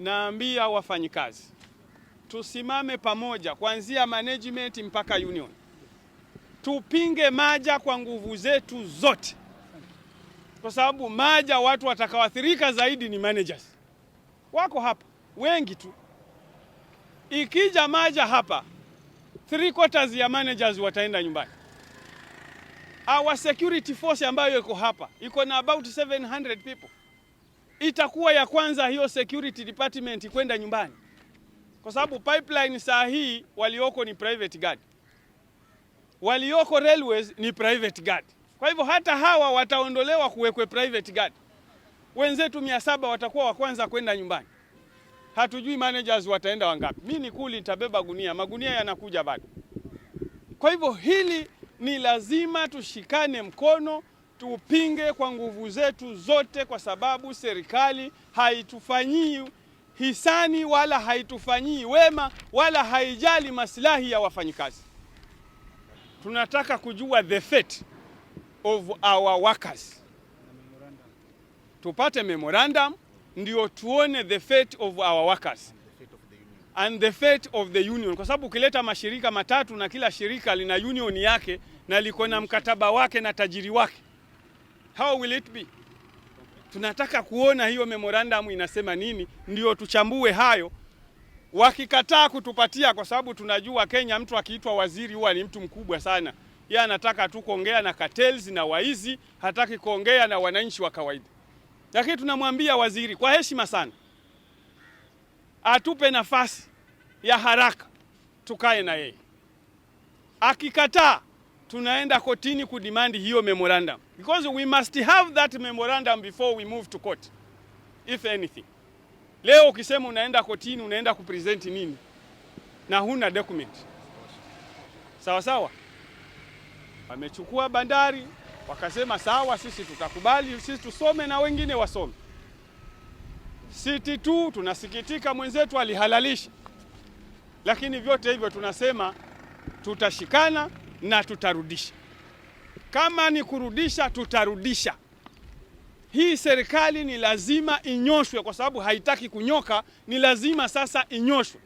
naambia wafanyikazi tusimame pamoja kuanzia management mpaka union. Tupinge maja kwa nguvu zetu zote. Kwa sababu maja watu watakaoathirika zaidi ni managers. Wako hapa wengi tu. Ikija maja hapa 3/4 ya managers wataenda nyumbani. Our security force ambayo iko hapa iko na about 700 people. Itakuwa ya kwanza hiyo security department kwenda nyumbani. Kwa sababu pipeline saa hii walioko ni private guard. Walioko railways ni private guard. Kwa hivyo hata hawa wataondolewa kuwekwe private guard. Wenzetu 700 watakuwa wa kwanza kwenda nyumbani. Hatujui managers wataenda wangapi. Mimi ni kuli nitabeba gunia, magunia yanakuja bado. Kwa hivyo hili ni lazima tushikane mkono, tupinge kwa nguvu zetu zote, kwa sababu serikali haitufanyii hisani wala haitufanyii wema wala haijali maslahi ya wafanyikazi. Tunataka kujua the fate of our workers. Tupate memorandum ndio tuone the fate of our workers and the fate of the union, kwa sababu ukileta mashirika matatu na kila shirika lina union yake na liko na mkataba wake na tajiri wake, how will it be? Tunataka kuona hiyo memorandum inasema nini, ndio tuchambue hayo. Wakikataa kutupatia, kwa sababu tunajua Kenya mtu akiitwa waziri huwa ni mtu mkubwa sana. Yeye anataka tu kuongea na cartels na waizi, hataki kuongea na wananchi wa kawaida. Lakini tunamwambia waziri kwa heshima sana, atupe nafasi ya haraka tukae na yeye. Akikataa, tunaenda kotini kudemand hiyo memorandum, because we must have that memorandum before we move to court if anything. Leo ukisema unaenda kotini, unaenda kupresent nini na huna document? Sawa sawa. Wamechukua bandari, wakasema sawa, sisi tutakubali, sisi tusome na wengine wasome. City tu tunasikitika mwenzetu alihalalisha. Lakini vyote hivyo tunasema tutashikana na tutarudisha. Kama ni kurudisha, tutarudisha. Hii serikali ni lazima inyoshwe, kwa sababu haitaki kunyoka, ni lazima sasa inyoshwe.